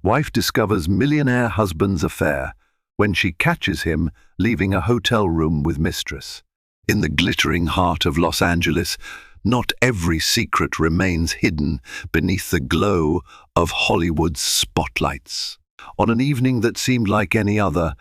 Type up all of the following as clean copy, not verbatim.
Wife discovers millionaire husband's affair when she catches him leaving a hotel room with Mistress. In the glittering heart of Los Angeles, not every secret remains hidden beneath the glow of Hollywood's spotlights. On an evening that seemed like any other,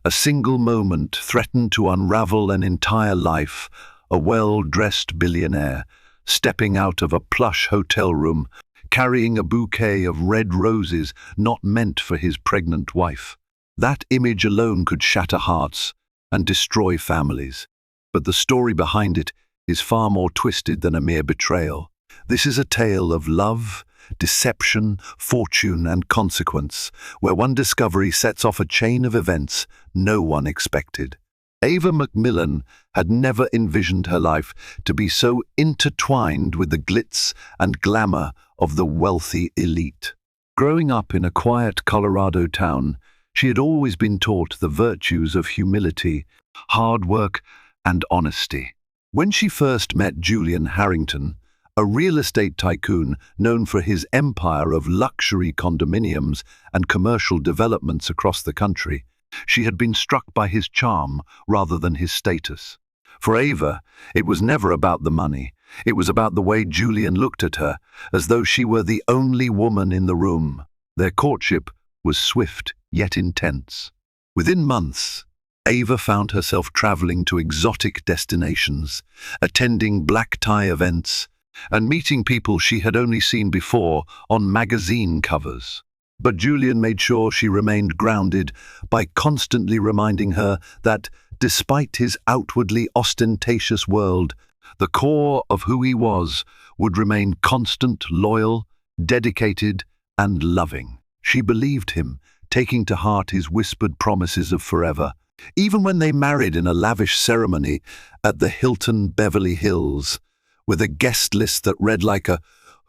a single moment threatened to unravel an entire life. A well-dressed billionaire, stepping out of a plush hotel room, carrying a bouquet of red roses not meant for his pregnant wife. That image alone could shatter hearts and destroy families. But the story behind it is far more twisted than a mere betrayal. This is a tale of love, deception, fortune, and consequence, where one discovery sets off a chain of events no one expected. Ava McMillan had never envisioned her life to be so intertwined with the glitz and glamour of the wealthy elite. Growing up in a quiet Colorado town, she had always been taught the virtues of humility, hard work, and honesty. When she first met Julian Harrington, a real estate tycoon known for his empire of luxury condominiums and commercial developments across the country, she had been struck by his charm rather than his status. For Ava, it was never about the money. It was about the way Julian looked at her, as though she were the only woman in the room. Their courtship was swift yet intense. Within months, Ava found herself traveling to exotic destinations, attending black-tie events, and meeting people she had only seen before on magazine covers. But Julian made sure she remained grounded by constantly reminding her that, despite his outwardly ostentatious world, the core of who he was would remain constant, loyal, dedicated, and loving. She believed him, taking to heart his whispered promises of forever. Even when they married in a lavish ceremony at the Hilton Beverly Hills, with a guest list that read like a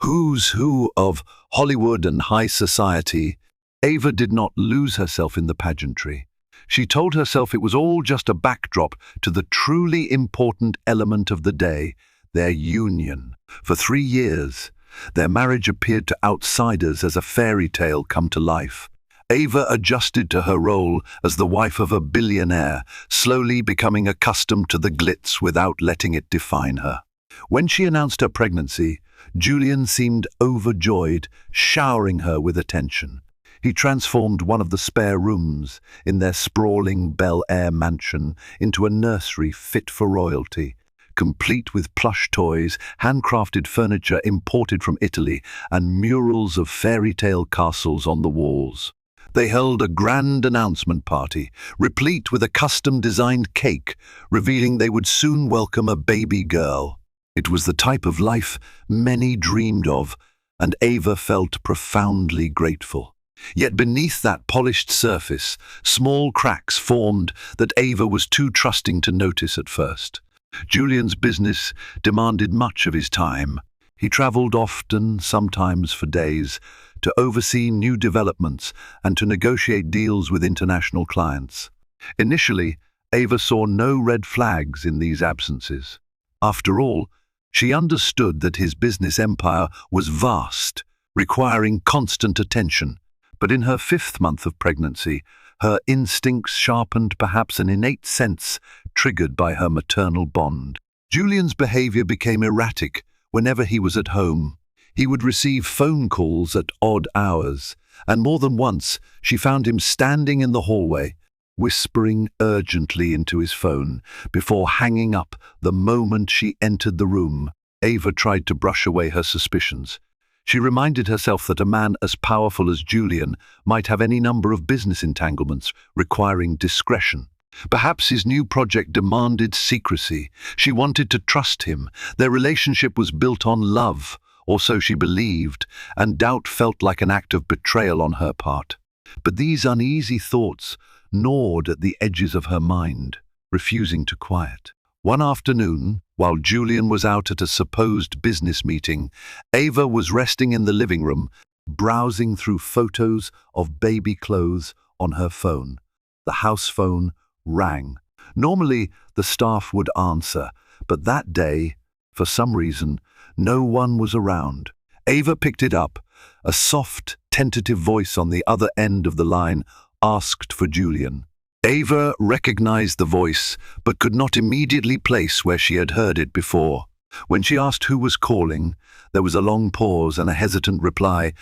who's who of Hollywood and high society, Ava did not lose herself in the pageantry. She told herself it was all just a backdrop to the truly important element of the day, their union. For 3 years, their marriage appeared to outsiders as a fairy tale come to life. Ava adjusted to her role as the wife of a billionaire, slowly becoming accustomed to the glitz without letting it define her. When she announced her pregnancy, Julian seemed overjoyed, showering her with attention. He transformed one of the spare rooms in their sprawling Bel Air mansion into a nursery fit for royalty, complete with plush toys, handcrafted furniture imported from Italy, and murals of fairy tale castles on the walls. They held a grand announcement party, replete with a custom-designed cake, revealing they would soon welcome a baby girl. It was the type of life many dreamed of, and Ava felt profoundly grateful. Yet beneath that polished surface, small cracks formed that Ava was too trusting to notice at first. Julian's business demanded much of his time. He traveled often, sometimes for days, to oversee new developments and to negotiate deals with international clients. Initially, Ava saw no red flags in these absences. After all, she understood that his business empire was vast, requiring constant attention. But in her 5th month of pregnancy, her instincts sharpened perhaps an innate sense triggered by her maternal bond. Julian's behavior became erratic whenever he was at home. He would receive phone calls at odd hours, and more than once she found him standing in the hallway, whispering urgently into his phone before hanging up the moment she entered the room. Ava tried to brush away her suspicions. She reminded herself that a man as powerful as Julian might have any number of business entanglements requiring discretion. Perhaps his new project demanded secrecy. She wanted to trust him. Their relationship was built on love, or so she believed, and doubt felt like an act of betrayal on her part. But these uneasy thoughts gnawed at the edges of her mind, refusing to quiet. One afternoon, while Julian was out at a supposed business meeting, Ava was resting in the living room, browsing through photos of baby clothes on her phone. The house phone rang. Normally, the staff would answer, but that day, for some reason, no one was around. Ava picked it up. A soft, tentative voice on the other end of the line asked for Julian. Ava recognized the voice, but could not immediately place where she had heard it before. When she asked who was calling, there was a long pause and a hesitant reply.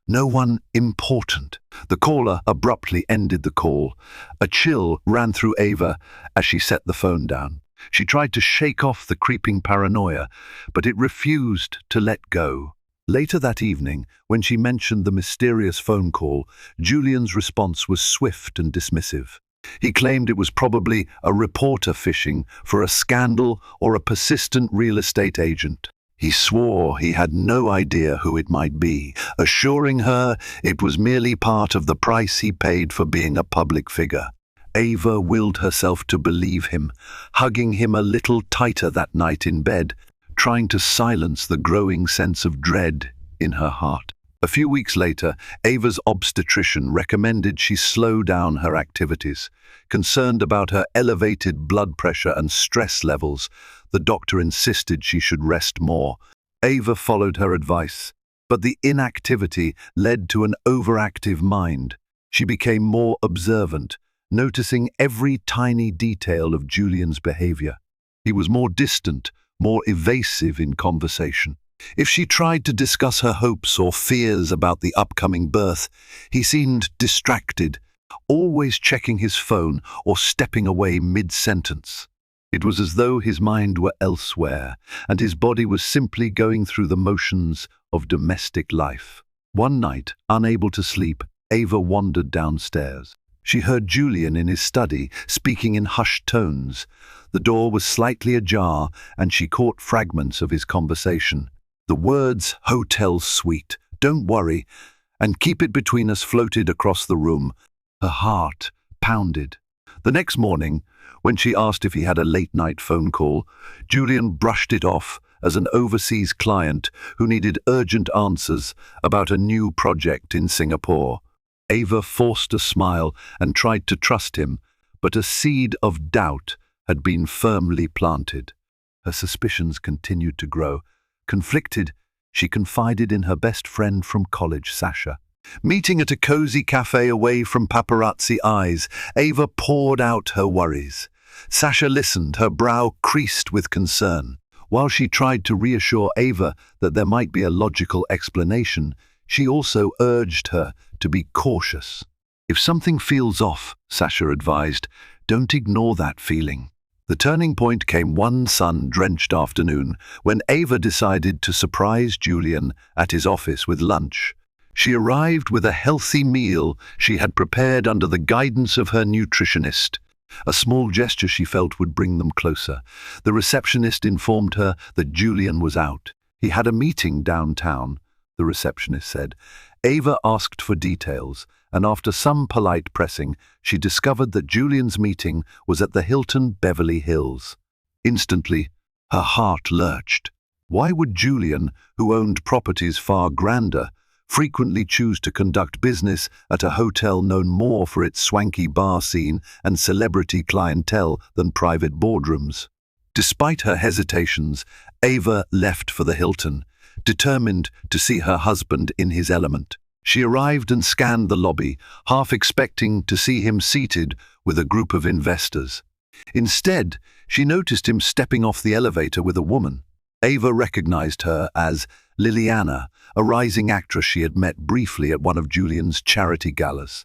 No one important. The caller abruptly ended the call. A chill ran through Ava as she set the phone down. She tried to shake off the creeping paranoia, but it refused to let go. Later that evening, when she mentioned the mysterious phone call, Julian's response was swift and dismissive. He claimed it was probably a reporter fishing for a scandal or a persistent real estate agent. He swore he had no idea who it might be, assuring her it was merely part of the price he paid for being a public figure. Ava willed herself to believe him, hugging him a little tighter that night in bed, trying to silence the growing sense of dread in her heart. A few weeks later, Ava's obstetrician recommended she slow down her activities. Concerned about her elevated blood pressure and stress levels, the doctor insisted she should rest more. Ava followed her advice, but the inactivity led to an overactive mind. She became more observant, noticing every tiny detail of Julian's behavior. He was more distant, more evasive in conversation. If she tried to discuss her hopes or fears about the upcoming birth, he seemed distracted, always checking his phone or stepping away mid-sentence. It was as though his mind were elsewhere, and his body was simply going through the motions of domestic life. One night, unable to sleep, Ava wandered downstairs. She heard Julian in his study, speaking in hushed tones. The door was slightly ajar, and she caught fragments of his conversation. The words, "hotel suite, don't worry, and keep it between us," floated across the room. Her heart pounded. The next morning, when she asked if he had a late-night phone call, Julian brushed it off as an overseas client who needed urgent answers about a new project in Singapore. Ava forced a smile and tried to trust him, but a seed of doubt had been firmly planted. Her suspicions continued to grow. Conflicted, she confided in her best friend from college, Sasha. Meeting at a cozy cafe away from paparazzi eyes, Ava poured out her worries. Sasha listened, her brow creased with concern. While she tried to reassure Ava that there might be a logical explanation, she also urged her to be cautious. If something feels off, Sasha advised, don't ignore that feeling. The turning point came one sun-drenched afternoon when Ava decided to surprise Julian at his office with lunch. She arrived with a healthy meal she had prepared under the guidance of her nutritionist. A small gesture she felt would bring them closer. The receptionist informed her that Julian was out. He had a meeting downtown, the receptionist said. Ava asked for details, and after some polite pressing, she discovered that Julian's meeting was at the Hilton Beverly Hills. Instantly, her heart lurched. Why would Julian, who owned properties far grander, frequently choose to conduct business at a hotel known more for its swanky bar scene and celebrity clientele than private boardrooms? Despite her hesitations, Ava left for the Hilton, determined to see her husband in his element. She arrived and scanned the lobby, half expecting to see him seated with a group of investors. Instead, she noticed him stepping off the elevator with a woman. Ava recognized her as Liliana, a rising actress she had met briefly at one of Julian's charity galas.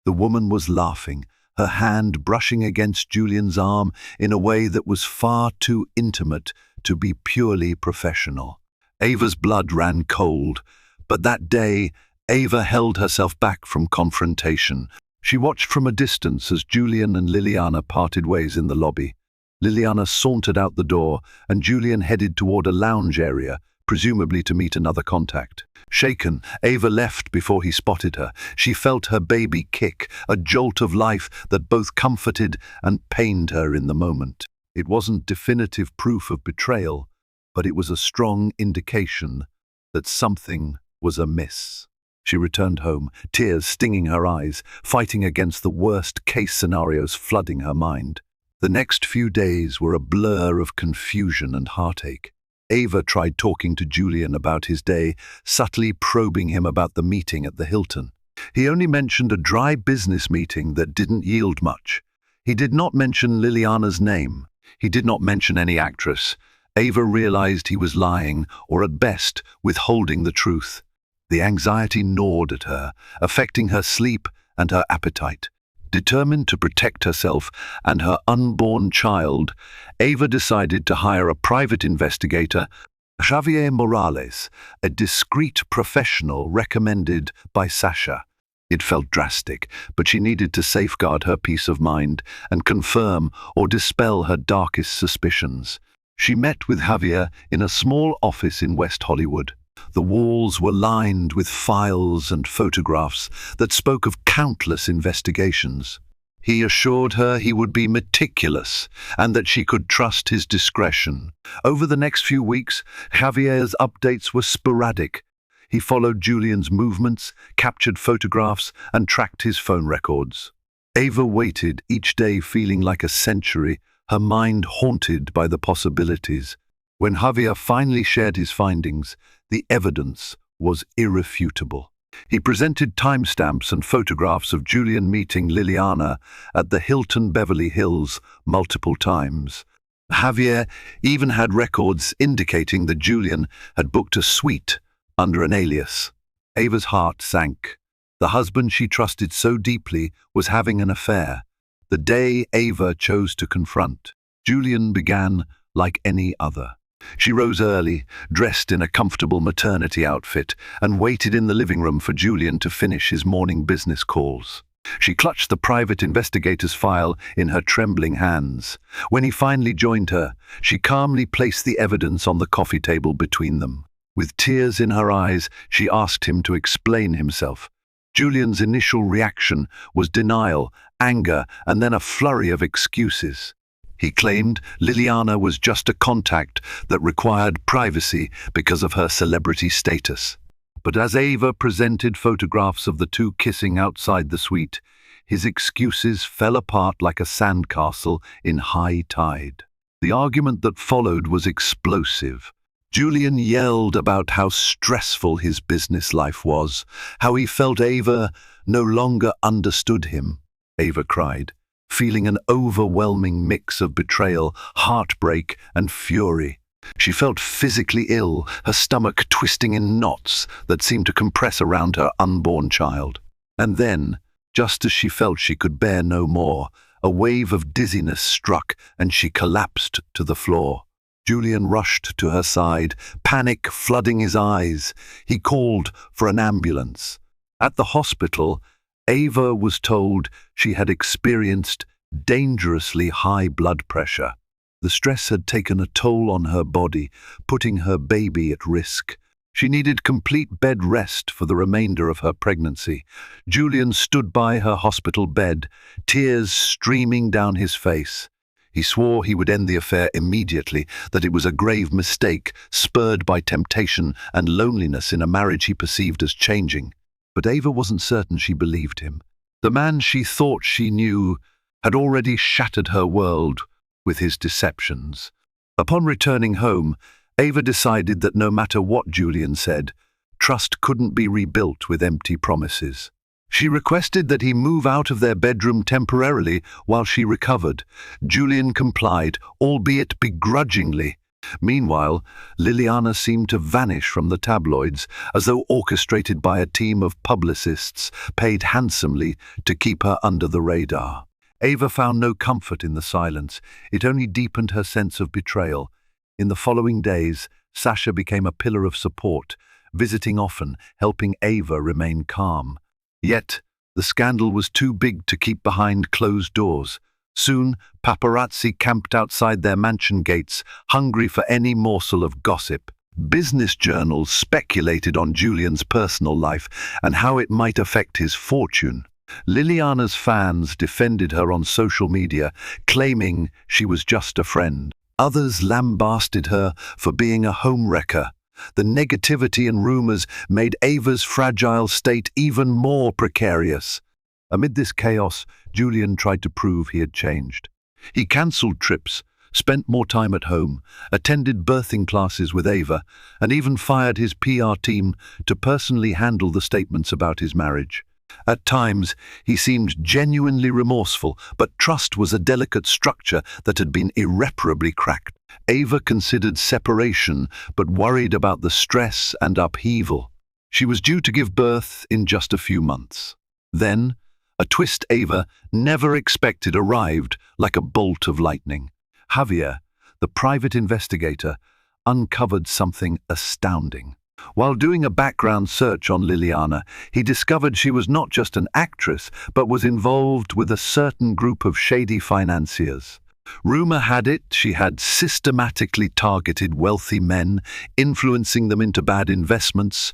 The woman was laughing, her hand brushing against Julian's arm in a way that was far too intimate to be purely professional. Ava's blood ran cold, but that day, Ava held herself back from confrontation. She watched from a distance as Julian and Liliana parted ways in the lobby. Liliana sauntered out the door, and Julian headed toward a lounge area, presumably to meet another contact. Shaken, Ava left before he spotted her. She felt her baby kick, a jolt of life that both comforted and pained her in the moment. It wasn't definitive proof of betrayal, but it was a strong indication that something was amiss. She returned home, tears stinging her eyes, fighting against the worst-case scenarios flooding her mind. The next few days were a blur of confusion and heartache. Ava tried talking to Julian about his day, subtly probing him about the meeting at the Hilton. He only mentioned a dry business meeting that didn't yield much. He did not mention Liliana's name. He did not mention any actress. Ava realized he was lying, or at best, withholding the truth. The anxiety gnawed at her, affecting her sleep and her appetite. Determined to protect herself and her unborn child, Ava decided to hire a private investigator, Javier Morales, a discreet professional recommended by Sasha. It felt drastic, but she needed to safeguard her peace of mind and confirm or dispel her darkest suspicions. She met with Javier in a small office in West Hollywood. The walls were lined with files and photographs that spoke of countless investigations. He assured her he would be meticulous and that she could trust his discretion. Over the next few weeks, Javier's updates were sporadic. He followed Julian's movements, captured photographs, and tracked his phone records. Ava waited, each day feeling like a century, her mind haunted by the possibilities. When Javier finally shared his findings, the evidence was irrefutable. He presented timestamps and photographs of Julian meeting Liliana at the Hilton Beverly Hills multiple times. Javier even had records indicating that Julian had booked a suite under an alias. Ava's heart sank. The husband she trusted so deeply was having an affair. The day Ava chose to confront, Julian began like any other. She rose early, dressed in a comfortable maternity outfit, and waited in the living room for Julian to finish his morning business calls. She clutched the private investigator's file in her trembling hands. When he finally joined her, she calmly placed the evidence on the coffee table between them. With tears in her eyes, she asked him to explain himself. Julian's initial reaction was denial, anger, and then a flurry of excuses. He claimed Liliana was just a contact that required privacy because of her celebrity status. But as Ava presented photographs of the two kissing outside the suite, his excuses fell apart like a sandcastle in high tide. The argument that followed was explosive. Julian yelled about how stressful his business life was, how he felt Ava no longer understood him. Ava cried, feeling an overwhelming mix of betrayal, heartbreak, and fury. She felt physically ill, her stomach twisting in knots that seemed to compress around her unborn child. And then, just as she felt she could bear no more, a wave of dizziness struck and she collapsed to the floor. Julian rushed to her side, panic flooding his eyes. He called for an ambulance. At the hospital, Ava was told she had experienced dangerously high blood pressure. The stress had taken a toll on her body, putting her baby at risk. She needed complete bed rest for the remainder of her pregnancy. Julian stood by her hospital bed, tears streaming down his face. He swore he would end the affair immediately, that it was a grave mistake, spurred by temptation and loneliness in a marriage he perceived as changing. But Ava wasn't certain she believed him. The man she thought she knew had already shattered her world with his deceptions. Upon returning home, Ava decided that no matter what Julian said, trust couldn't be rebuilt with empty promises. She requested that he move out of their bedroom temporarily while she recovered. Julian complied, albeit begrudgingly. Meanwhile, Liliana seemed to vanish from the tabloids, as though orchestrated by a team of publicists paid handsomely to keep her under the radar. Ava found no comfort in the silence. It only deepened her sense of betrayal. In the following days, Sasha became a pillar of support, visiting often, helping Ava remain calm. Yet, the scandal was too big to keep behind closed doors. Soon, paparazzi camped outside their mansion gates, hungry for any morsel of gossip. Business journals speculated on Julian's personal life and how it might affect his fortune. Liliana's fans defended her on social media, claiming she was just a friend. Others lambasted her for being a homewrecker. The negativity and rumors made Ava's fragile state even more precarious. Amid this chaos, Julian tried to prove he had changed. He cancelled trips, spent more time at home, attended birthing classes with Ava, and even fired his PR team to personally handle the statements about his marriage. At times, he seemed genuinely remorseful, but trust was a delicate structure that had been irreparably cracked. Ava considered separation, but worried about the stress and upheaval. She was due to give birth in just a few months. Then, a twist Ava never expected arrived like a bolt of lightning. Javier, the private investigator, uncovered something astounding. While doing a background search on Liliana, he discovered she was not just an actress, but was involved with a certain group of shady financiers. Rumor had it she had systematically targeted wealthy men, influencing them into bad investments,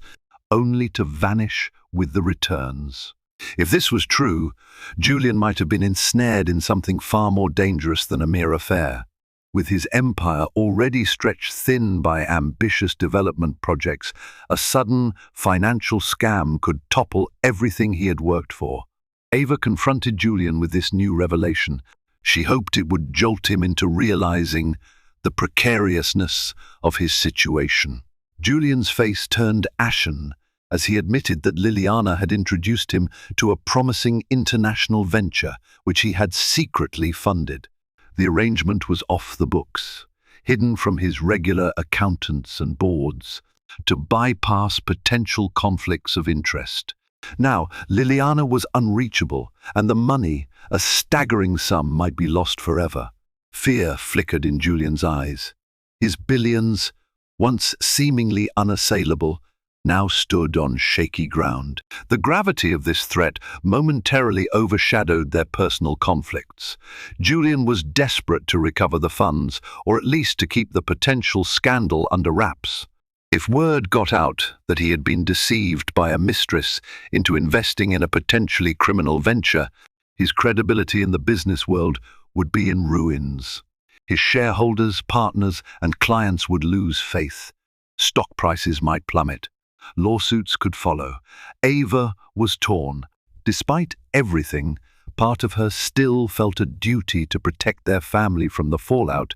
only to vanish with the returns. If this was true, Julian might have been ensnared in something far more dangerous than a mere affair. With his empire already stretched thin by ambitious development projects, a sudden financial scam could topple everything he had worked for. Ava confronted Julian with this new revelation. She hoped it would jolt him into realizing the precariousness of his situation. Julian's face turned ashen as he admitted that Liliana had introduced him to a promising international venture which he had secretly funded. The arrangement was off the books, hidden from his regular accountants and boards, to bypass potential conflicts of interest. Now, Liliana was unreachable, and the money, a staggering sum, might be lost forever. Fear flickered in Julian's eyes. His billions, once seemingly unassailable, now stood on shaky ground. The gravity of this threat momentarily overshadowed their personal conflicts. Julian was desperate to recover the funds, or at least to keep the potential scandal under wraps. If word got out that he had been deceived by a mistress into investing in a potentially criminal venture, his credibility in the business world would be in ruins. His shareholders, partners, and clients would lose faith. Stock prices might plummet. Lawsuits could follow. Ava was torn. Despite everything, part of her still felt a duty to protect their family from the fallout,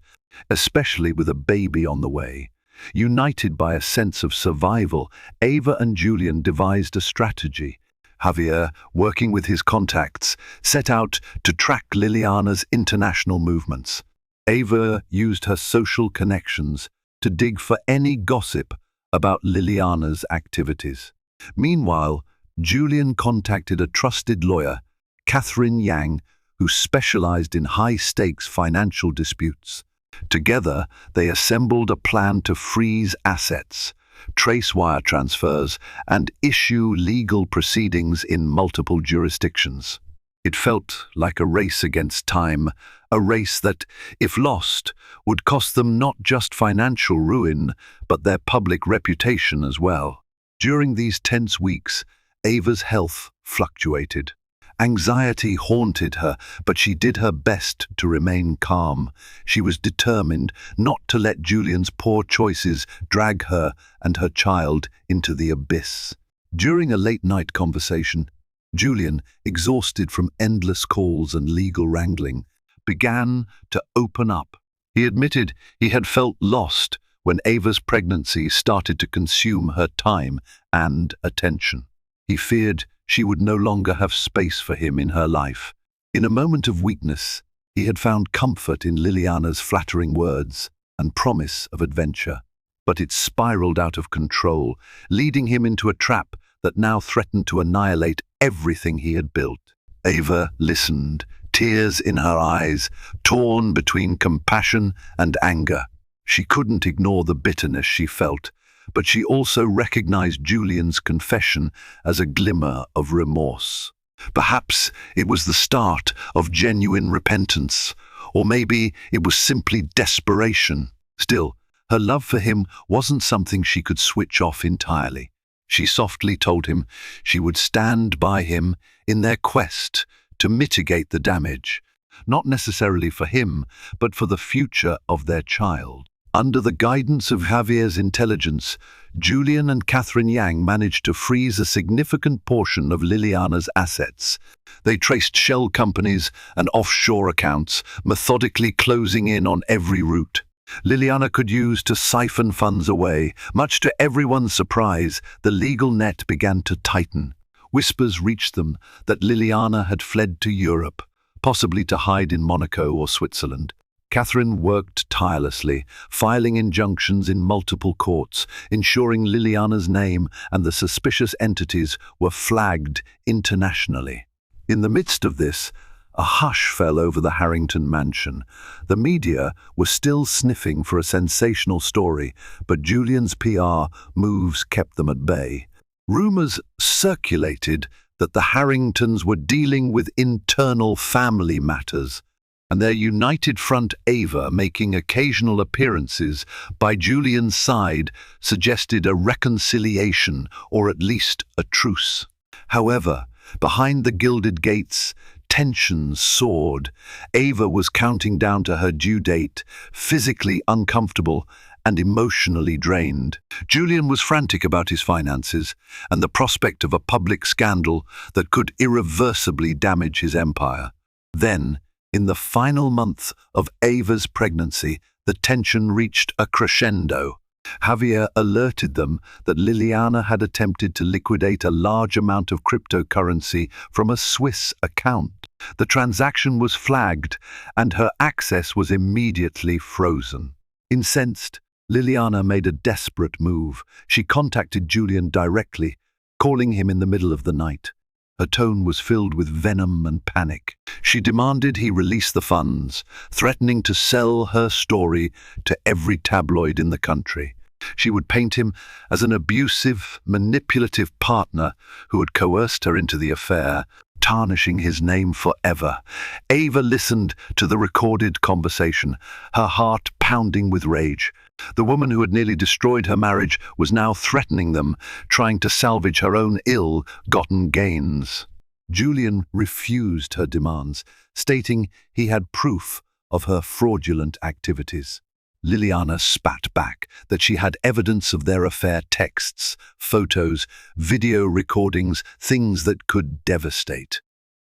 especially with a baby on the way. United by a sense of survival, Ava and Julian devised a strategy. Javier, working with his contacts, set out to track Liliana's international movements. Ava used her social connections to dig for any gossip about Liliana's activities. Meanwhile, Julian contacted a trusted lawyer, Catherine Yang, who specialized in high-stakes financial disputes. Together, they assembled a plan to freeze assets, trace wire transfers, and issue legal proceedings in multiple jurisdictions. It felt like a race against time, a race that, if lost, would cost them not just financial ruin, but their public reputation as well. During these tense weeks, Ava's health fluctuated. Anxiety haunted her, but she did her best to remain calm. She was determined not to let Julian's poor choices drag her and her child into the abyss. During a late-night conversation, Julian, exhausted from endless calls and legal wrangling, began to open up. He admitted he had felt lost when Ava's pregnancy started to consume her time and attention. He feared she would no longer have space for him in her life. In a moment of weakness, he had found comfort in Liliana's flattering words and promise of adventure. But it spiraled out of control, leading him into a trap that now threatened to annihilate everything he had built. Ava listened, tears in her eyes, torn between compassion and anger. She couldn't ignore the bitterness she felt, but she also recognized Julian's confession as a glimmer of remorse. Perhaps it was the start of genuine repentance, or maybe it was simply desperation. Still, her love for him wasn't something she could switch off entirely. She softly told him she would stand by him in their quest to mitigate the damage, not necessarily for him, but for the future of their child. Under the guidance of Javier's intelligence, Julian and Catherine Yang managed to freeze a significant portion of Liliana's assets. They traced shell companies and offshore accounts, methodically closing in on every route Liliana could use to siphon funds away. Much to everyone's surprise, the legal net began to tighten. Whispers reached them that Liliana had fled to Europe, possibly to hide in Monaco or Switzerland. Catherine worked tirelessly, filing injunctions in multiple courts, ensuring Liliana's name and the suspicious entities were flagged internationally. In the midst of this, a hush fell over the Harrington mansion. The media were still sniffing for a sensational story, but Julian's PR moves kept them at bay. Rumors circulated that the Harringtons were dealing with internal family matters, and their united front Ava, making occasional appearances by Julian's side, suggested a reconciliation or at least a truce. However, behind the gilded gates, tensions soared. Ava was counting down to her due date, physically uncomfortable and emotionally drained. Julian was frantic about his finances and the prospect of a public scandal that could irreversibly damage his empire. Then, in the final month of Ava's pregnancy, the tension reached a crescendo. Javier alerted them that Liliana had attempted to liquidate a large amount of cryptocurrency from a Swiss account. The transaction was flagged, and her access was immediately frozen. Incensed, Liliana made a desperate move. She contacted Julian directly, calling him in the middle of the night. Her tone was filled with venom and panic. She demanded he release the funds, threatening to sell her story to every tabloid in the country. She would paint him as an abusive, manipulative partner who had coerced her into the affair, tarnishing his name forever. Ava listened to the recorded conversation, her heart pounding with rage. The woman who had nearly destroyed her marriage was now threatening them, trying to salvage her own ill-gotten gains. Julian refused her demands, stating he had proof of her fraudulent activities. Liliana spat back that she had evidence of their affair: texts, photos, video recordings, things that could devastate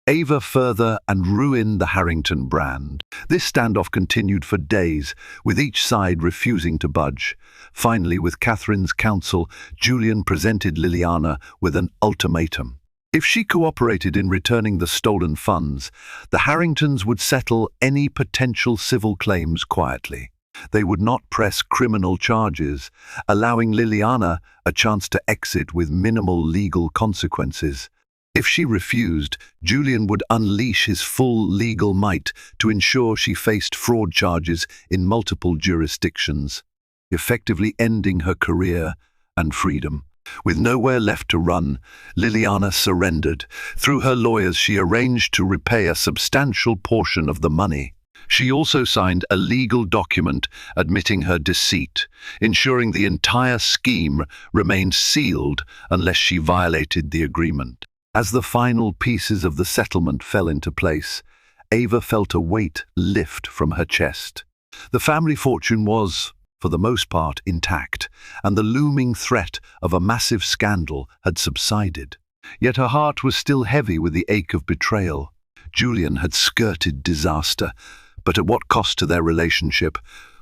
Ava further and ruin the Harrington brand. This standoff continued for days, with each side refusing to budge. Finally, with Catherine's counsel, Julian presented Liliana with an ultimatum. If she cooperated in returning the stolen funds, the Harringtons would settle any potential civil claims quietly. They would not press criminal charges, allowing Liliana a chance to exit with minimal legal consequences. If she refused, Julian would unleash his full legal might to ensure she faced fraud charges in multiple jurisdictions, effectively ending her career and freedom. With nowhere left to run, Liliana surrendered. Through her lawyers, she arranged to repay a substantial portion of the money. She also signed a legal document admitting her deceit, ensuring the entire scheme remained sealed unless she violated the agreement. As the final pieces of the settlement fell into place, Ava felt a weight lift from her chest. The family fortune was, for the most part, intact, and the looming threat of a massive scandal had subsided. Yet her heart was still heavy with the ache of betrayal. Julian had skirted disaster, but at what cost to their relationship?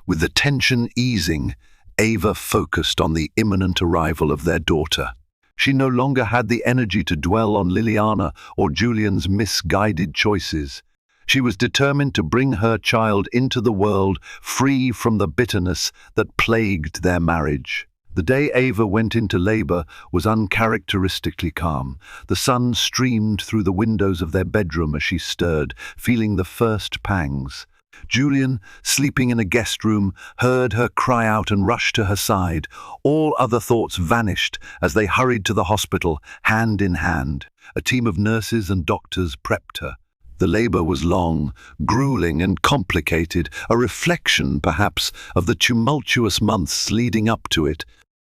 With the tension easing, Ava focused on the imminent arrival of their daughter. She no longer had the energy to dwell on Liliana or Julian's misguided choices. She was determined to bring her child into the world free from the bitterness that plagued their marriage. The day Ava went into labor was uncharacteristically calm. The sun streamed through the windows of their bedroom as she stirred, feeling the first pangs. Julian, sleeping in a guest room, heard her cry out and rushed to her side. All other thoughts vanished as they hurried to the hospital, hand in hand. A team of nurses and doctors prepped her. The labor was long, grueling and complicated, a reflection, perhaps, of the tumultuous months leading up to it.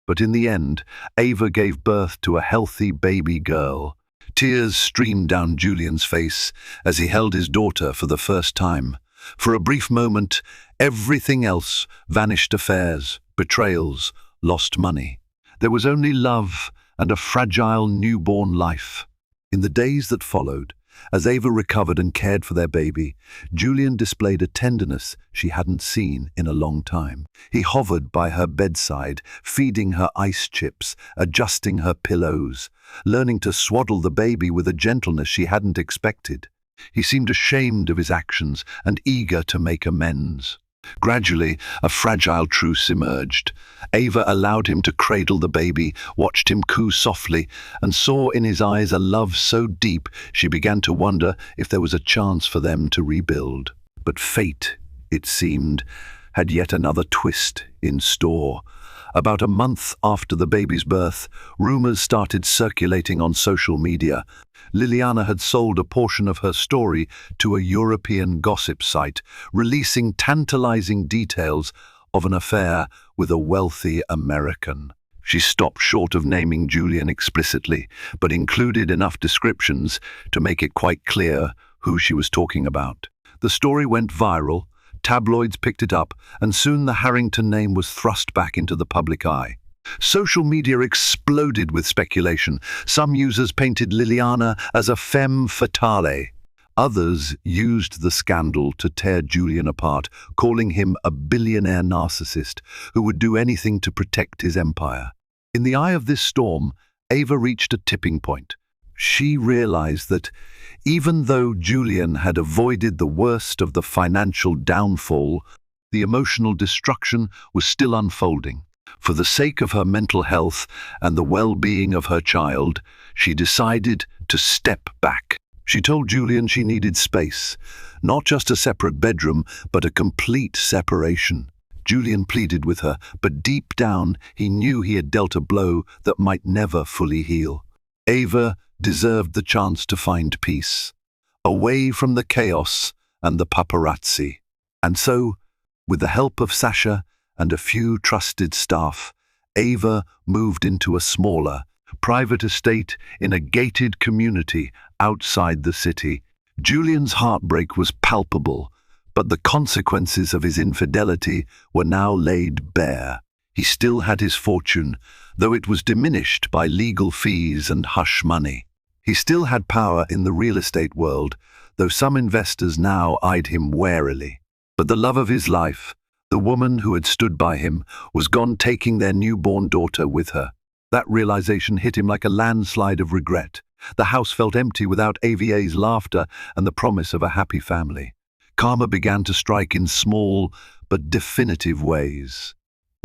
But in the end, Ava gave birth to a healthy baby girl. Tears streamed down Julian's face as he held his daughter for the first time. For a brief moment, Everything else vanished: affairs, betrayals, lost money. There was only love and a fragile newborn life. In the days that followed, as Ava recovered and cared for their baby, Julian displayed a tenderness she hadn't seen in a long time. He hovered by her bedside, feeding her ice chips, adjusting her pillows, learning to swaddle the baby with a gentleness she hadn't expected. He seemed ashamed of his actions and eager to make amends. Gradually, a fragile truce emerged. Ava allowed him to cradle the baby, watched him coo softly, and saw in his eyes a love so deep she began to wonder if there was a chance for them to rebuild. But fate, it seemed, had yet another twist in store. About a month after the baby's birth, rumors started circulating on social media. Liliana had sold a portion of her story to a European gossip site, releasing tantalizing details of an affair with a wealthy American. She stopped short of naming Julian explicitly, but included enough descriptions to make it quite clear who she was talking about. The story went viral, tabloids picked it up, and soon the Harrington name was thrust back into the public eye. Social media exploded with speculation. Some users painted Liliana as a femme fatale. Others used the scandal to tear Julian apart, calling him a billionaire narcissist who would do anything to protect his empire. In the eye of this storm, Ava reached a tipping point. She realized that even though Julian had avoided the worst of the financial downfall, the emotional destruction was still unfolding. For the sake of her mental health and the well-being of her child, she decided to step back. She told Julian she needed space, not just a separate bedroom, but a complete separation. Julian pleaded with her, but deep down he knew he had dealt a blow that might never fully heal. Ava deserved the chance to find peace, away from the chaos and the paparazzi. And so, with the help of Sasha and a few trusted staff, Ava moved into a smaller, private estate in a gated community outside the city. Julian's heartbreak was palpable, but the consequences of his infidelity were now laid bare. He still had his fortune, though it was diminished by legal fees and hush money. He still had power in the real estate world, though some investors now eyed him warily. But the love of his life, the woman who had stood by him, was gone, taking their newborn daughter with her. That realization hit him like a landslide of regret. The house felt empty without Ava's laughter and the promise of a happy family. Karma began to strike in small but definitive ways.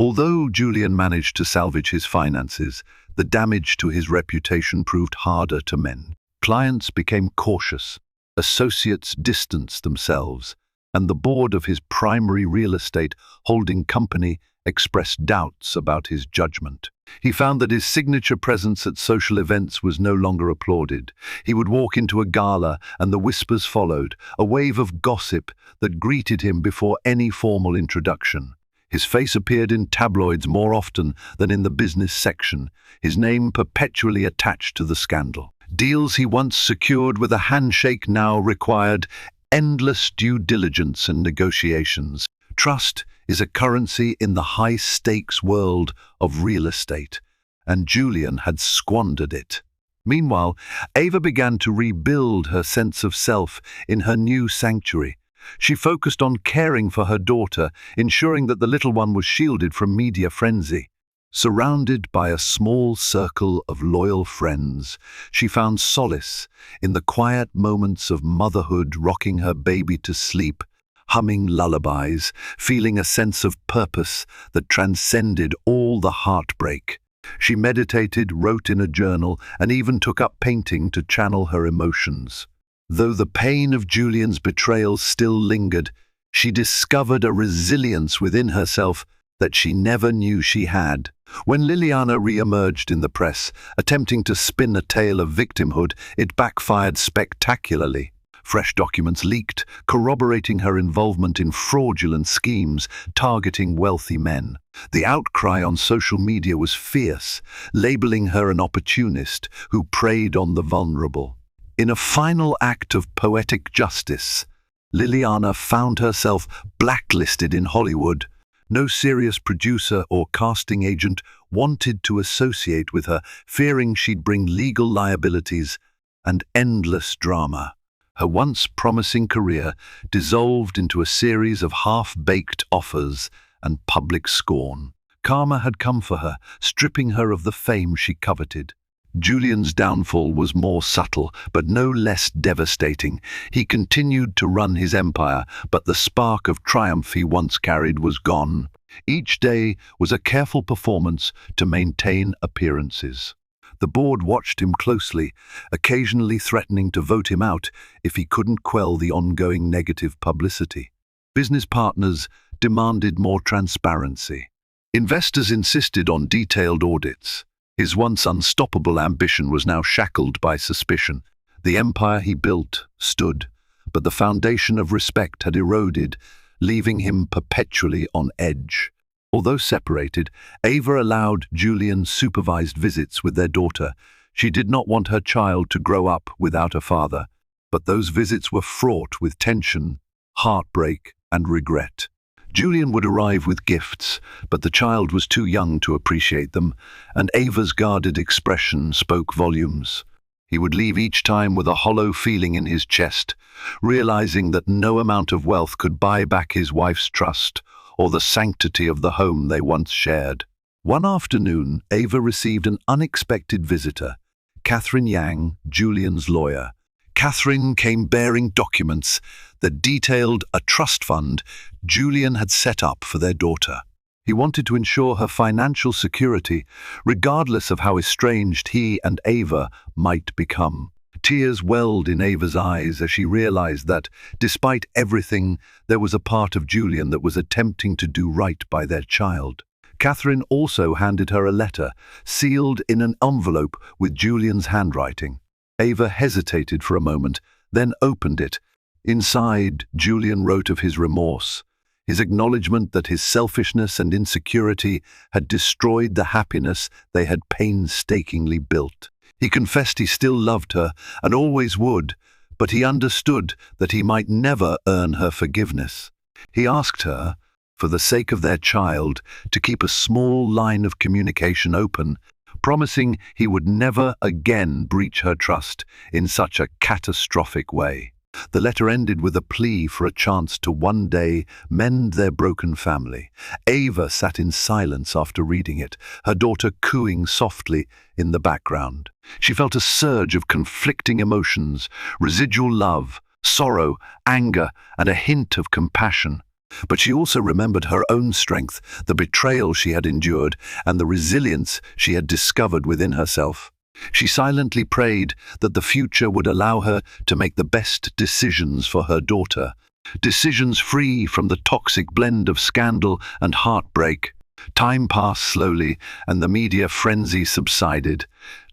Although Julian managed to salvage his finances, the damage to his reputation proved harder to mend. Clients became cautious, associates distanced themselves, and the board of his primary real estate holding company expressed doubts about his judgment. He found that his signature presence at social events was no longer applauded. He would walk into a gala and the whispers followed, a wave of gossip that greeted him before any formal introduction. His face appeared in tabloids more often than in the business section, his name perpetually attached to the scandal. Deals he once secured with a handshake now required endless due diligence and negotiations. Trust is a currency in the high-stakes world of real estate, and Julian had squandered it. Meanwhile, Ava began to rebuild her sense of self in her new sanctuary. She focused on caring for her daughter, ensuring that the little one was shielded from media frenzy. Surrounded by a small circle of loyal friends, she found solace in the quiet moments of motherhood, rocking her baby to sleep, humming lullabies, feeling a sense of purpose that transcended all the heartbreak. She meditated, wrote in a journal, and even took up painting to channel her emotions. Though the pain of Julian's betrayal still lingered, she discovered a resilience within herself that she never knew she had. When Liliana re-emerged in the press, attempting to spin a tale of victimhood, it backfired spectacularly. Fresh documents leaked, corroborating her involvement in fraudulent schemes targeting wealthy men. The outcry on social media was fierce, labeling her an opportunist who preyed on the vulnerable. In a final act of poetic justice, Liliana found herself blacklisted in Hollywood. No serious producer or casting agent wanted to associate with her, fearing she'd bring legal liabilities and endless drama. Her once promising career dissolved into a series of half-baked offers and public scorn. Karma had come for her, stripping her of the fame she coveted. Julian's downfall was more subtle, but no less devastating. He continued to run his empire, but the spark of triumph he once carried was gone. Each day was a careful performance to maintain appearances. The board watched him closely, occasionally threatening to vote him out if he couldn't quell the ongoing negative publicity. Business partners demanded more transparency. Investors insisted on detailed audits. His once unstoppable ambition was now shackled by suspicion. The empire he built stood, but the foundation of respect had eroded, leaving him perpetually on edge. Although separated, Ava allowed Julian supervised visits with their daughter. She did not want her child to grow up without a father, but those visits were fraught with tension, heartbreak, and regret. Julian would arrive with gifts, but the child was too young to appreciate them, and Ava's guarded expression spoke volumes. He would leave each time with a hollow feeling in his chest, realizing that no amount of wealth could buy back his wife's trust or the sanctity of the home they once shared. One afternoon, Ava received an unexpected visitor, Catherine Yang, Julian's lawyer. Catherine came bearing documents that detailed a trust fund Julian had set up for their daughter. He wanted to ensure her financial security, regardless of how estranged he and Ava might become. Tears welled in Ava's eyes as she realized that, despite everything, there was a part of Julian that was attempting to do right by their child. Catherine also handed her a letter, sealed in an envelope with Julian's handwriting. Ava hesitated for a moment, then opened it. Inside, Julian wrote of his remorse, his acknowledgement that his selfishness and insecurity had destroyed the happiness they had painstakingly built. He confessed he still loved her and always would, but he understood that he might never earn her forgiveness. He asked her, for the sake of their child, to keep a small line of communication open, promising he would never again breach her trust in such a catastrophic way. The letter ended with a plea for a chance to one day mend their broken family. Ava sat in silence after reading it, her daughter cooing softly in the background. She felt a surge of conflicting emotions, residual love, sorrow, anger, and a hint of compassion. But she also remembered her own strength, the betrayal she had endured, and the resilience she had discovered within herself. She silently prayed that the future would allow her to make the best decisions for her daughter, decisions free from the toxic blend of scandal and heartbreak. Time passed slowly, and the media frenzy subsided.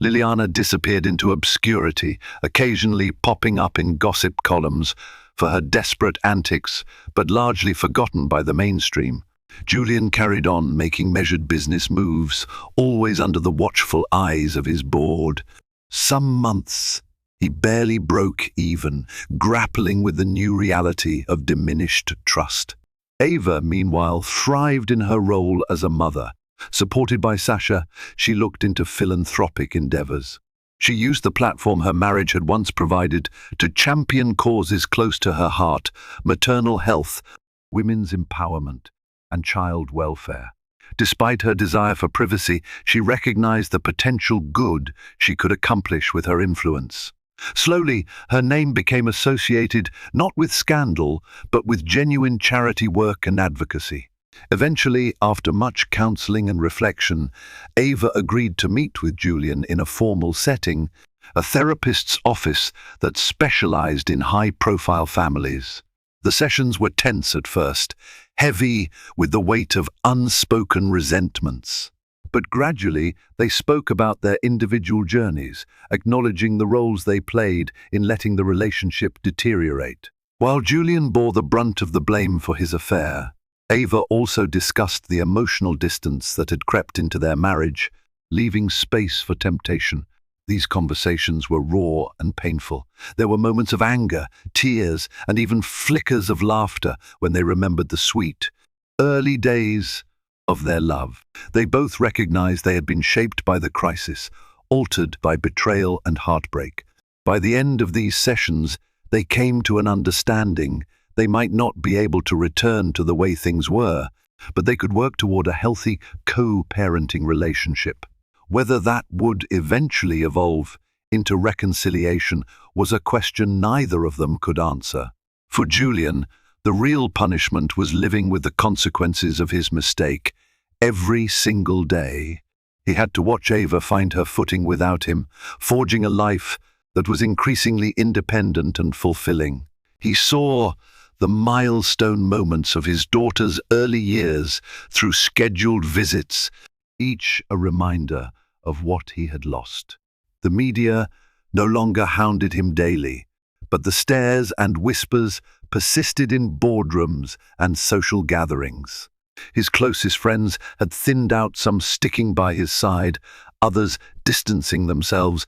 Liliana disappeared into obscurity, occasionally popping up in gossip columns for her desperate antics, but largely forgotten by the mainstream. Julian carried on making measured business moves, always under the watchful eyes of his board. Some months, he barely broke even, grappling with the new reality of diminished trust. Ava, meanwhile, thrived in her role as a mother. Supported by Sasha, she looked into philanthropic endeavors. She used the platform her marriage had once provided to champion causes close to her heart: maternal health, women's empowerment, and child welfare. Despite her desire for privacy, she recognized the potential good she could accomplish with her influence. Slowly, her name became associated not with scandal, but with genuine charity work and advocacy. Eventually, after much counseling and reflection, Ava agreed to meet with Julian in a formal setting, a therapist's office that specialized in high-profile families. The sessions were tense at first, heavy with the weight of unspoken resentments. But gradually, they spoke about their individual journeys, acknowledging the roles they played in letting the relationship deteriorate. While Julian bore the brunt of the blame for his affair, Ava also discussed the emotional distance that had crept into their marriage, leaving space for temptation. These conversations were raw and painful. There were moments of anger, tears, and even flickers of laughter when they remembered the sweet, early days of their love. They both recognized they had been shaped by the crisis, altered by betrayal and heartbreak. By the end of these sessions, they came to an understanding. They might not be able to return to the way things were, but they could work toward a healthy co-parenting relationship. Whether that would eventually evolve into reconciliation was a question neither of them could answer. For Julian, the real punishment was living with the consequences of his mistake every single day. He had to watch Ava find her footing without him, forging a life that was increasingly independent and fulfilling. He saw the milestone moments of his daughter's early years through scheduled visits, each a reminder of what he had lost. The media no longer hounded him daily, but the stares and whispers persisted in boardrooms and social gatherings. His closest friends had thinned out, some sticking by his side, others distancing themselves,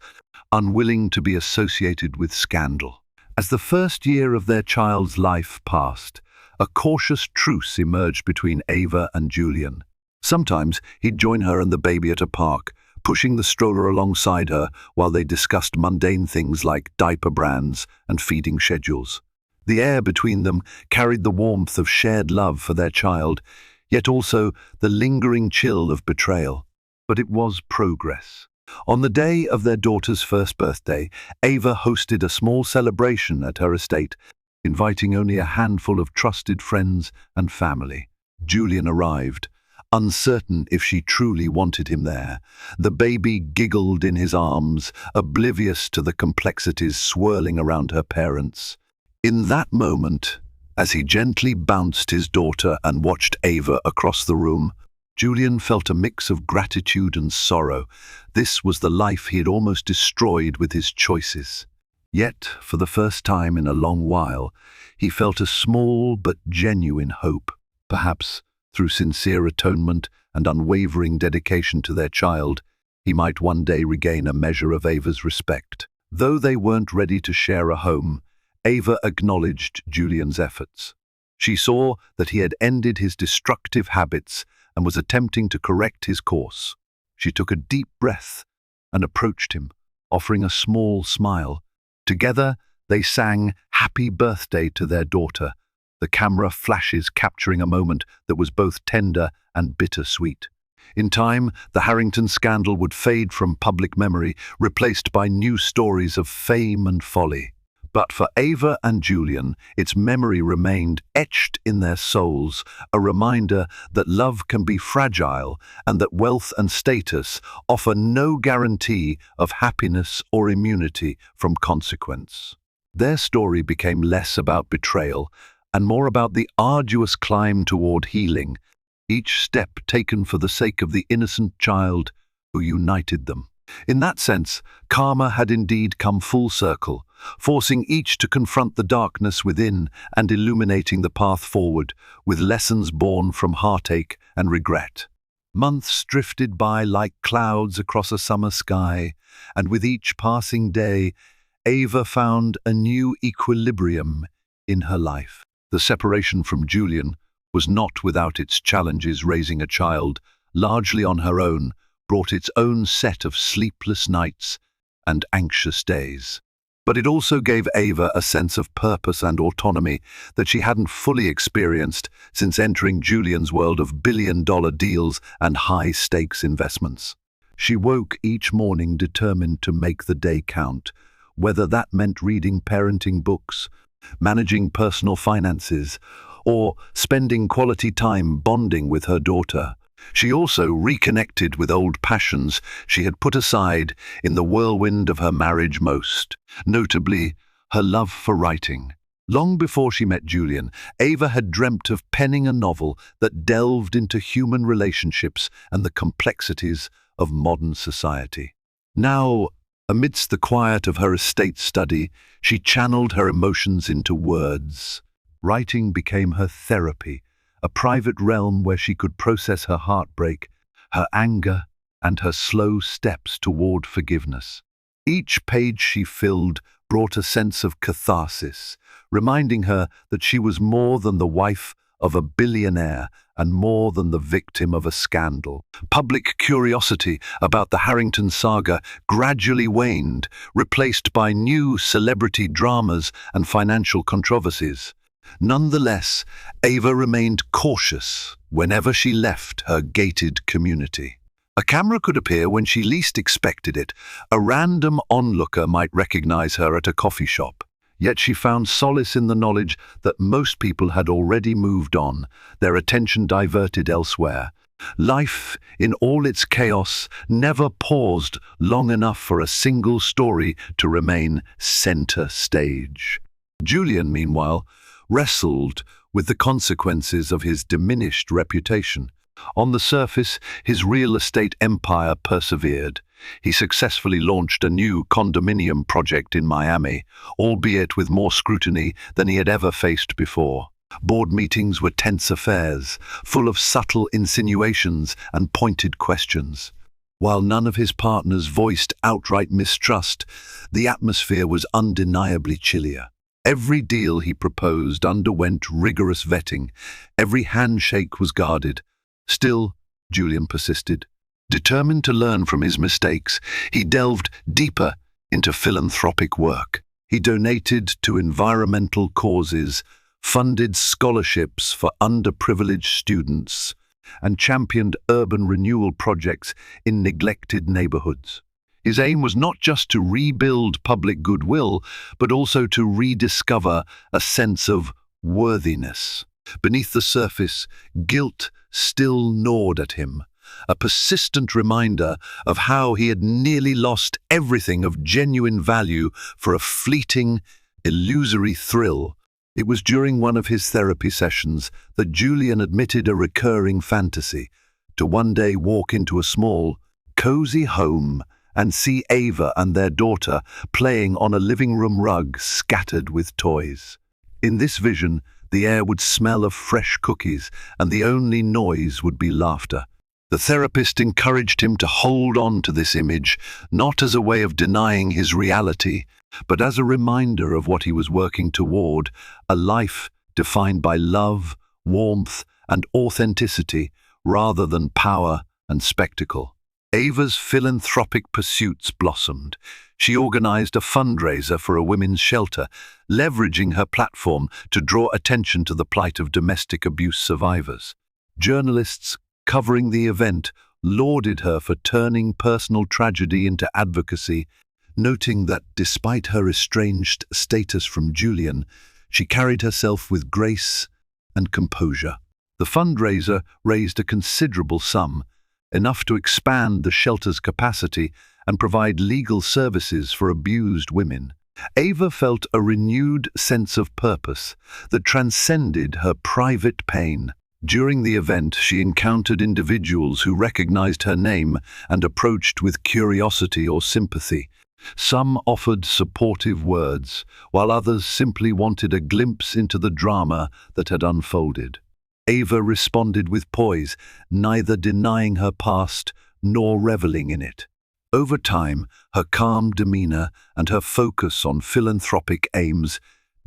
unwilling to be associated with scandal. As the first year of their child's life passed, a cautious truce emerged between Ava and Julian. Sometimes he'd join her and the baby at a park, pushing the stroller alongside her while they discussed mundane things like diaper brands and feeding schedules. The air between them carried the warmth of shared love for their child, yet also the lingering chill of betrayal. But it was progress. On the day of their daughter's first birthday, Ava hosted a small celebration at her estate, inviting only a handful of trusted friends and family. Julian arrived, uncertain if she truly wanted him there. The baby giggled in his arms, oblivious to the complexities swirling around her parents. In that moment, as he gently bounced his daughter and watched Ava across the room, Julian felt a mix of gratitude and sorrow. This was the life he had almost destroyed with his choices. Yet, for the first time in a long while, he felt a small but genuine hope. Perhaps, through sincere atonement and unwavering dedication to their child, he might one day regain a measure of Ava's respect. Though they weren't ready to share a home, Ava acknowledged Julian's efforts. She saw that he had ended his destructive habits and was attempting to correct his course. She took a deep breath and approached him, offering a small smile. Together, they sang "Happy Birthday" to their daughter, the camera flashes capturing a moment that was both tender and bittersweet. In time, the Harrington scandal would fade from public memory, replaced by new stories of fame and folly. But for Ava and Julian, its memory remained etched in their souls, a reminder that love can be fragile and that wealth and status offer no guarantee of happiness or immunity from consequence. Their story became less about betrayal and more about the arduous climb toward healing, each step taken for the sake of the innocent child who united them. In that sense, karma had indeed come full circle, forcing each to confront the darkness within and illuminating the path forward with lessons born from heartache and regret. Months drifted by like clouds across a summer sky, and with each passing day, Ava found a new equilibrium in her life. The separation from Julian was not without its challenges. Raising a child, largely on her own, brought its own set of sleepless nights and anxious days. But it also gave Ava a sense of purpose and autonomy that she hadn't fully experienced since entering Julian's world of billion-dollar deals and high-stakes investments. She woke each morning determined to make the day count, whether that meant reading parenting books, managing personal finances, or spending quality time bonding with her daughter. She also reconnected with old passions she had put aside in the whirlwind of her marriage, most notably her love for writing. Long before she met Julian, Ava had dreamt of penning a novel that delved into human relationships and the complexities of modern society. Now, amidst the quiet of her estate study, she channeled her emotions into words. Writing became her therapy, a private realm where she could process her heartbreak, her anger, and her slow steps toward forgiveness. Each page she filled brought a sense of catharsis, reminding her that she was more than the wife of a billionaire and more than the victim of a scandal. Public curiosity about the Harrington saga gradually waned, replaced by new celebrity dramas and financial controversies. Nonetheless, Ava remained cautious whenever she left her gated community. A camera could appear when she least expected it. A random onlooker might recognize her at a coffee shop. Yet she found solace in the knowledge that most people had already moved on, their attention diverted elsewhere. Life, in all its chaos, never paused long enough for a single story to remain center stage. Julian, meanwhile, wrestled with the consequences of his diminished reputation. On the surface, his real estate empire persevered. He successfully launched a new condominium project in Miami, albeit with more scrutiny than he had ever faced before. Board meetings were tense affairs, full of subtle insinuations and pointed questions. While none of his partners voiced outright mistrust, the atmosphere was undeniably chillier. Every deal he proposed underwent rigorous vetting. Every handshake was guarded. Still, Julian persisted. Determined to learn from his mistakes, he delved deeper into philanthropic work. He donated to environmental causes, funded scholarships for underprivileged students, and championed urban renewal projects in neglected neighborhoods. His aim was not just to rebuild public goodwill, but also to rediscover a sense of worthiness. Beneath the surface, guilt still gnawed at him, a persistent reminder of how he had nearly lost everything of genuine value for a fleeting, illusory thrill. It was during one of his therapy sessions that Julian admitted a recurring fantasy: to one day walk into a small, cozy home and see Ava and their daughter playing on a living room rug scattered with toys. In this vision, the air would smell of fresh cookies, and the only noise would be laughter. The therapist encouraged him to hold on to this image, not as a way of denying his reality, but as a reminder of what he was working toward, a life defined by love, warmth, and authenticity, rather than power and spectacle. Ava's philanthropic pursuits blossomed. She organized a fundraiser for a women's shelter, leveraging her platform to draw attention to the plight of domestic abuse survivors. Journalists covering the event lauded her for turning personal tragedy into advocacy, noting that despite her estranged status from Julian, she carried herself with grace and composure. The fundraiser raised a considerable sum, enough to expand the shelter's capacity and provide legal services for abused women. Ava felt a renewed sense of purpose that transcended her private pain. During the event, she encountered individuals who recognized her name and approached with curiosity or sympathy. Some offered supportive words, while others simply wanted a glimpse into the drama that had unfolded. Ava responded with poise, neither denying her past nor reveling in it. Over time, her calm demeanor and her focus on philanthropic aims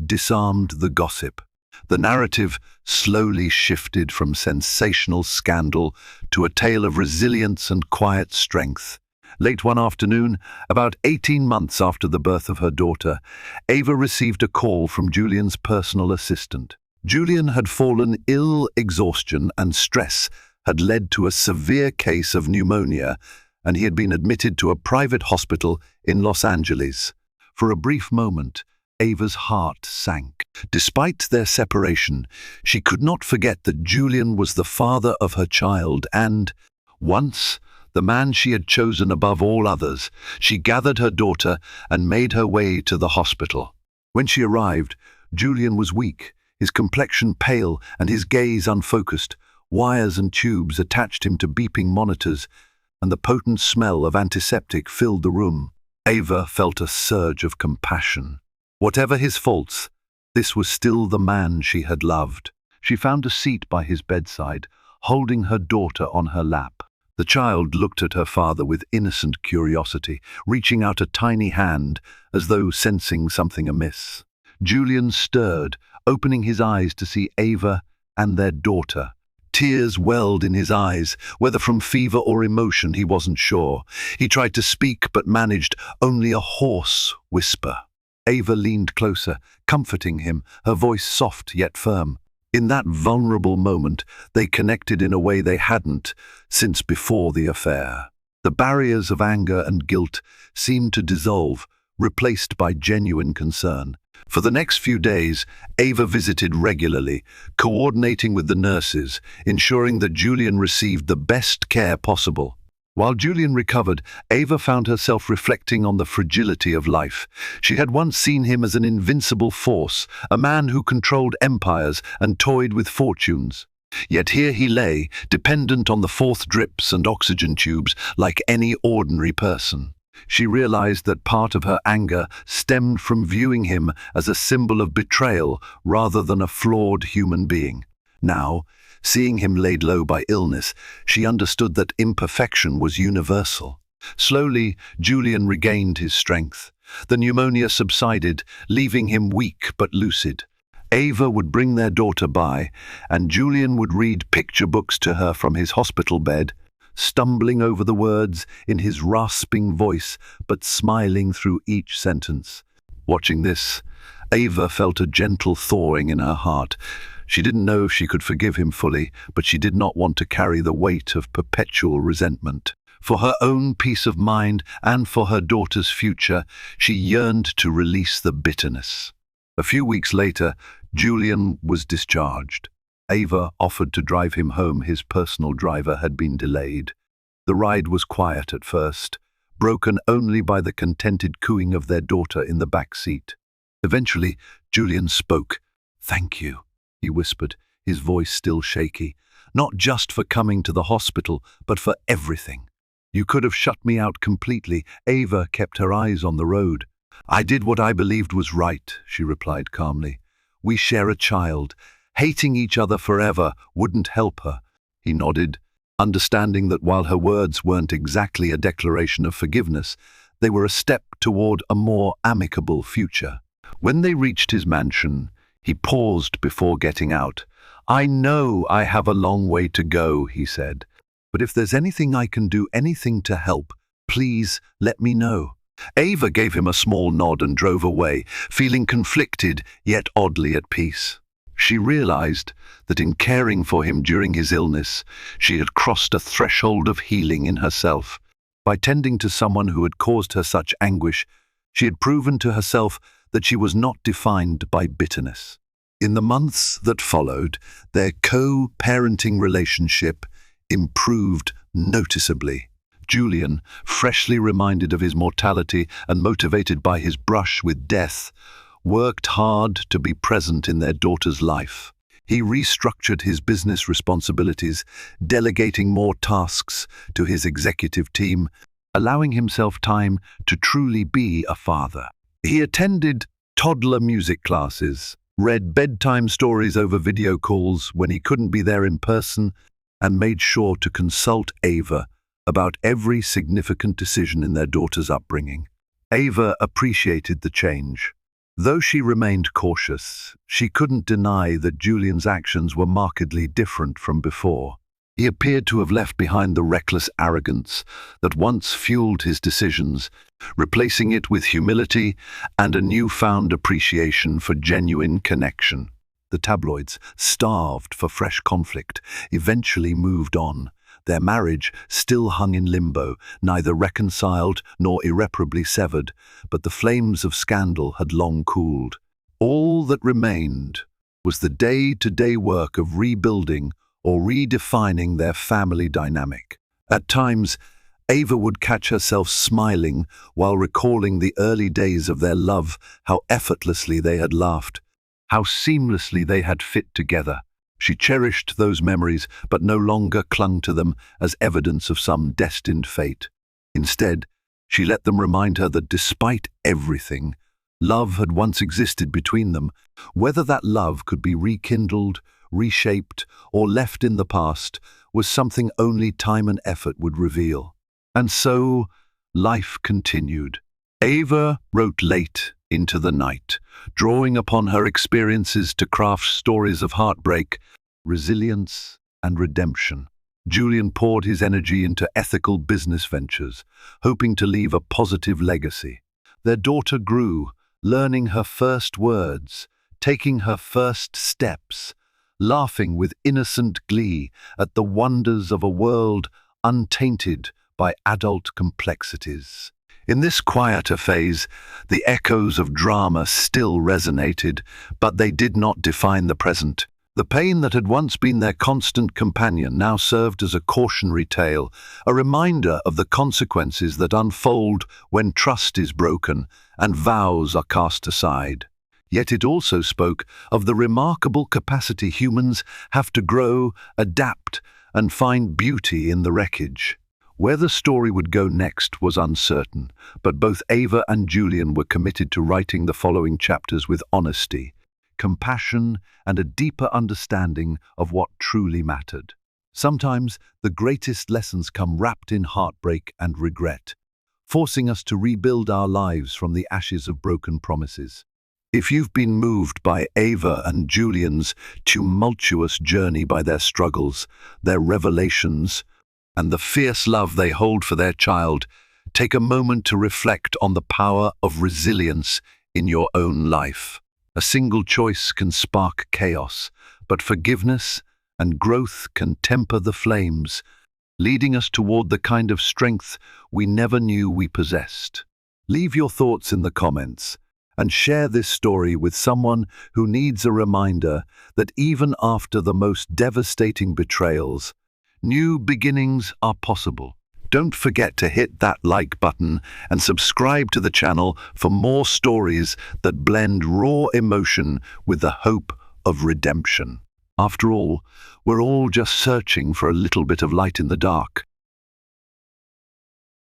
disarmed the gossip. The narrative slowly shifted from sensational scandal to a tale of resilience and quiet strength. Late one afternoon, about 18 months after the birth of her daughter, Ava received a call from Julian's personal assistant. Julian had fallen ill. Exhaustion and stress had led to a severe case of pneumonia, and he had been admitted to a private hospital in Los Angeles. For a brief moment, Ava's heart sank. Despite their separation, she could not forget that Julian was the father of her child and, once, the man she had chosen above all others. She gathered her daughter and made her way to the hospital. When she arrived, Julian was weak, his complexion pale and his gaze unfocused. Wires and tubes attached him to beeping monitors, and the potent smell of antiseptic filled the room. Ava felt a surge of compassion. Whatever his faults, this was still the man she had loved. She found a seat by his bedside, holding her daughter on her lap. The child looked at her father with innocent curiosity, reaching out a tiny hand as though sensing something amiss. Julian stirred, opening his eyes to see Ava and their daughter. Tears welled in his eyes, whether from fever or emotion he wasn't sure. He tried to speak but managed only a hoarse whisper. Ava leaned closer, comforting him, her voice soft yet firm. In that vulnerable moment, they connected in a way they hadn't since before the affair. The barriers of anger and guilt seemed to dissolve, replaced by genuine concern. For the next few days, Ava visited regularly, coordinating with the nurses, ensuring that Julian received the best care possible. While Julian recovered, Ava found herself reflecting on the fragility of life. She had once seen him as an invincible force, a man who controlled empires and toyed with fortunes. Yet here he lay, dependent on the fourth drips and oxygen tubes, like any ordinary person. She realized that part of her anger stemmed from viewing him as a symbol of betrayal rather than a flawed human being. Now, seeing him laid low by illness, she understood that imperfection was universal. Slowly, Julian regained his strength. The pneumonia subsided, leaving him weak but lucid. Ava would bring their daughter by, and Julian would read picture books to her from his hospital bed, stumbling over the words in his rasping voice, but smiling through each sentence. Watching this, Ava felt a gentle thawing in her heart. She didn't know if she could forgive him fully, but she did not want to carry the weight of perpetual resentment. For her own peace of mind and for her daughter's future, she yearned to release the bitterness. A few weeks later, Julian was discharged. Ava offered to drive him home. His personal driver had been delayed. The ride was quiet at first, broken only by the contented cooing of their daughter in the back seat. Eventually, Julian spoke. "Thank you," he whispered, his voice still shaky. "Not just for coming to the hospital, but for everything. You could have shut me out completely." Ava kept her eyes on the road. "I did what I believed was right," she replied calmly. "We share a child. Hating each other forever wouldn't help her." He nodded, understanding that while her words weren't exactly a declaration of forgiveness, they were a step toward a more amicable future. When they reached his mansion, he paused before getting out. "I know I have a long way to go," he said, "but if there's anything I can do, anything to help, please let me know." Ava gave him a small nod and drove away, feeling conflicted yet oddly at peace. She realized that in caring for him during his illness, she had crossed a threshold of healing in herself. By tending to someone who had caused her such anguish, she had proven to herself that she was not defined by bitterness. In the months that followed, their co-parenting relationship improved noticeably. Julian, freshly reminded of his mortality and motivated by his brush with death, worked hard to be present in their daughter's life. He restructured his business responsibilities, delegating more tasks to his executive team, allowing himself time to truly be a father. He attended toddler music classes, read bedtime stories over video calls when he couldn't be there in person, and made sure to consult Ava about every significant decision in their daughter's upbringing. Ava appreciated the change. Though she remained cautious, she couldn't deny that Julian's actions were markedly different from before. He appeared to have left behind the reckless arrogance that once fueled his decisions, replacing it with humility and a newfound appreciation for genuine connection. The tabloids, starved for fresh conflict, eventually moved on. Their marriage still hung in limbo, neither reconciled nor irreparably severed, but the flames of scandal had long cooled. All that remained was the day-to-day work of rebuilding or redefining their family dynamic. At times, Ava would catch herself smiling while recalling the early days of their love, how effortlessly they had laughed, how seamlessly they had fit together. She cherished those memories, but no longer clung to them as evidence of some destined fate. Instead, she let them remind her that despite everything, love had once existed between them. Whether that love could be rekindled, reshaped, or left in the past was something only time and effort would reveal. And so, life continued. Ava wrote late into the night, drawing upon her experiences to craft stories of heartbreak, resilience, and redemption. Julian poured his energy into ethical business ventures, hoping to leave a positive legacy. Their daughter grew, learning her first words, taking her first steps, laughing with innocent glee at the wonders of a world untainted by adult complexities. In this quieter phase, the echoes of drama still resonated, but they did not define the present. The pain that had once been their constant companion now served as a cautionary tale, a reminder of the consequences that unfold when trust is broken and vows are cast aside. Yet it also spoke of the remarkable capacity humans have to grow, adapt, and find beauty in the wreckage. Where the story would go next was uncertain, but both Ava and Julian were committed to writing the following chapters with honesty, compassion, and a deeper understanding of what truly mattered. Sometimes the greatest lessons come wrapped in heartbreak and regret, forcing us to rebuild our lives from the ashes of broken promises. If you've been moved by Ava and Julian's tumultuous journey, by their struggles, their revelations, and the fierce love they hold for their child, take a moment to reflect on the power of resilience in your own life. A single choice can spark chaos, but forgiveness and growth can temper the flames, leading us toward the kind of strength we never knew we possessed. Leave your thoughts in the comments and share this story with someone who needs a reminder that even after the most devastating betrayals, new beginnings are possible. Don't forget to hit that like button and subscribe to the channel for more stories that blend raw emotion with the hope of redemption. After all, we're all just searching for a little bit of light in the dark.